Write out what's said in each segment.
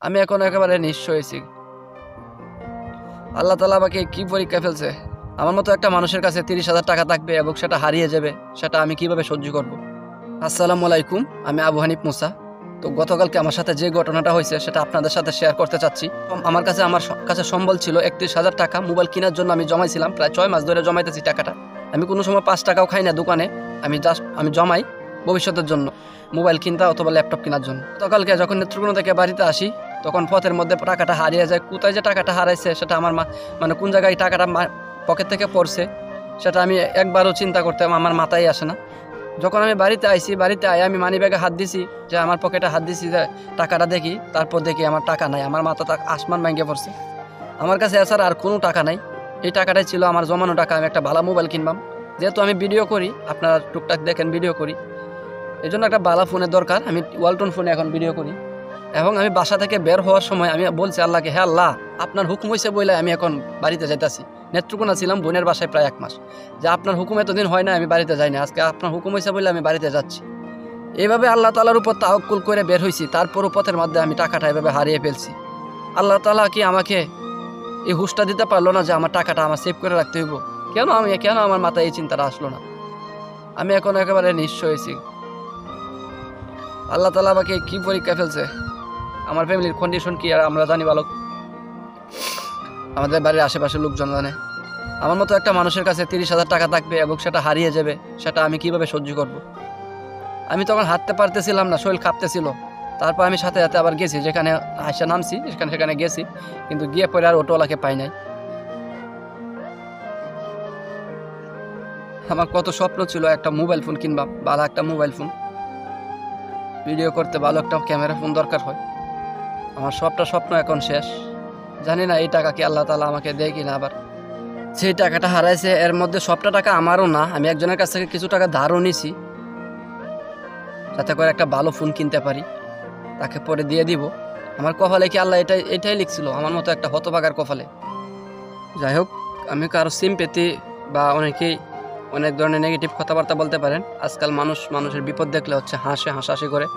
আমি এখন একেবারে নিঃস্ব হয়েছি। আল্লাহ তাআলা আমাকে কি পরীক্ষা ফেলছে। আমার মতো একটা মানুষের কাছে 30,000 টাকা থাকবে এবং সেটা হারিয়ে যাবে, সেটা আমি কিভাবে সহ্য করব। আসসালামু আলাইকুম, আমি আবু হানিফ মুসা। তো গতকালকে আমার সাথে যে ঘটনাটা হয়েছে সেটা আপনাদের সাথে শেয়ার করতে চাচ্ছি। আমার কাছে সম্বল ছিল 31,000 টাকা। মোবাইল কেনার জন্য আমি জমাইছিলাম, প্রায় 6 মাস ধরে জমাইতেছি টাকাটা। আমি কোনো সময় 5 টাকাও খাই না দোকানে, আমি জমাই ভবিষ্যতের জন্য, মোবাইল কিনতে অথবা ল্যাপটপ কেনার জন্য। গতকালকে যখন নেত্রকোনা থেকে বাড়িতে আসি তখন পথের মধ্যে টাকাটা হারিয়ে যায়। কোথায় যে টাকাটা হারাইছে সেটা আমার মানে কোন জায়গায় টাকাটা পকেট থেকে পড়ছে সেটা আমি একবারও চিন্তা করতে আমার মাথায় আসে না। যখন আমি বাড়িতে আয় আমি মানি ব্যাগে হাত দিছি, যে আমার পকেটে হাত দিছি যে টাকাটা দেখি, তারপর দেখি আমার টাকা নাই। আমার মাথা আসমান ভেঙে পড়ছে। আমার কাছে এছাড়া আর কোনো টাকা নাই। এই টাকাটাই ছিল আমার জমানো টাকা। আমি একটা ভালো মোবাইল কিনবাম, যেহেতু আমি ভিডিও করি, আপনারা টুকটাক দেখেন ভিডিও করি, এই জন্য একটা ভালো ফোনের দরকার। আমি ওয়ালটন ফোনে এখন ভিডিও করি এবং আমি বাসা থেকে বের হওয়ার সময় আমি বলছি আল্লাহকে, হ্যাঁ আল্লাহ, আপনার হুকুম হয়েছে বলে আমি এখন বাড়িতে যাইতাছি। নেত্রকোনা ছিলাম বোনের বাসায় প্রায় 1 মাস, যে আপনার হুকুম এতদিন হয় না আমি বাড়িতে যাই না, আজকে আপনার হুকুম হয়েছে বলে আমি বাড়িতে যাচ্ছি। এইভাবে আল্লাহ তাআলার উপর তাওয়াক্কুল করে বের হয়েছি। তারপরও পথের মধ্যে আমি টাকাটা এভাবে হারিয়ে ফেলছি। আল্লাহ তাআলা কি আমাকে এই হুঁশটা দিতে পারলো না যে আমার টাকাটা আমার সেভ করে রাখতে হইব? কেন আমার মাথায় এই চিন্তাটা আসলো না? আমি এখন একেবারে নিঃস্ব হয়েছি। আল্লাহ তাআলা আমাকে কি পরীক্ষা ফেলছে। আমার ফ্যামিলির কন্ডিশন কি আর আমরা জানি ভালো, আমাদের বাড়ির আশেপাশের লোকজন জানে। আমার মতো একটা মানুষের কাছে 30,000 টাকা থাকবে এবং সেটা হারিয়ে যাবে, সেটা আমি কিভাবে সহ্য করব। আমি তখন হাঁটতে পারতেছিলাম না, শরীর কাঁপতেছিল। তারপর আমি সাথে সাথে আবার গেছি, যেখানে আয়সা নামছি সেখানে গেছি, কিন্তু গিয়ে পরে আর অটোওয়ালাকে পাই নাই। আমার কত স্বপ্ন ছিল একটা মোবাইল ফোন কিনবা, ভালো একটা মোবাইল ফোন, ভিডিও করতে ভালো একটা ক্যামেরা ফোন দরকার হয়। আমার সবটা স্বপ্ন এখন শেষ। জানি না এই টাকা কি আল্লাহ তাআলা আমাকে দেয় কিনা। আবার সেই টাকাটা হারাইছে, এর মধ্যে সবটা টাকা আমারও না, আমি একজনের কাছ থেকে কিছু টাকা ধারও নিছি, যাতে করে একটা ভালো ফোন কিনতে পারি, তাকে পরে দিয়ে দিব। আমার কপালে কি আল্লাহ এটাই লিখছিল, আমার মতো একটা হতভাগার কপালে। যাই হোক, আমি কারো সিম্পেথি বা অনেকেই অনেক ধরনের নেগেটিভ কথাবার্তা বলতে পারেন। আজকাল মানুষের বিপদ দেখলে হচ্ছে হাসাহাসি করে।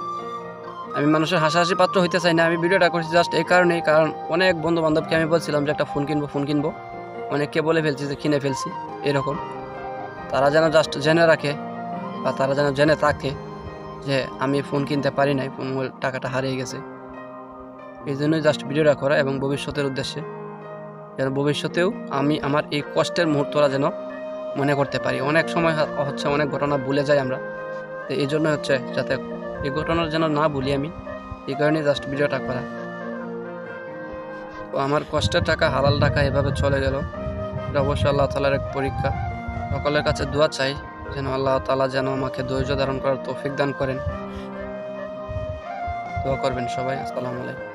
আমি মানুষের হাসাহাসি পাত্র হইতে চাই না। আমি ভিডিওটা করছি জাস্ট এই কারণেই, কারণ অনেক বন্ধু বান্ধবকে আমি বলছিলাম যে একটা ফোন কিনবো, অনেককে বলে ফেলছি যে কিনে ফেলছি। এরকম তারা যেন জাস্ট জেনে রাখে, বা তারা যেন জেনে থাকে যে আমি ফোন কিনতে পারি নাই, ফোন টাকাটা হারিয়ে গেছে। এই জন্যই জাস্ট ভিডিওটা করা, এবং ভবিষ্যতের উদ্দেশ্যে যেন ভবিষ্যতেও আমি আমার এই কষ্টের মুহূর্তটা যেন মনে করতে পারি। অনেক সময় হচ্ছে অনেক ঘটনা ভুলে যাই আমরা, তো এই জন্য হচ্ছে যাতে এই ঘটনার যেন না ভুলি আমি, এই কারণেই জাস্ট ভিডিওটা করা। তো আমার কষ্টের টাকা, হালাল টাকা এভাবে চলে গেল। এটা অবশ্যই আল্লাহ তাআলার এক পরীক্ষা। সকলের কাছে দোয়া চাই যেন আল্লাহ তাআলা যেন আমাকে ধৈর্য ধারণ করার তৌফিক দান করেন। দোয়া করবেন সবাই। আসসালামু আলাইকুম।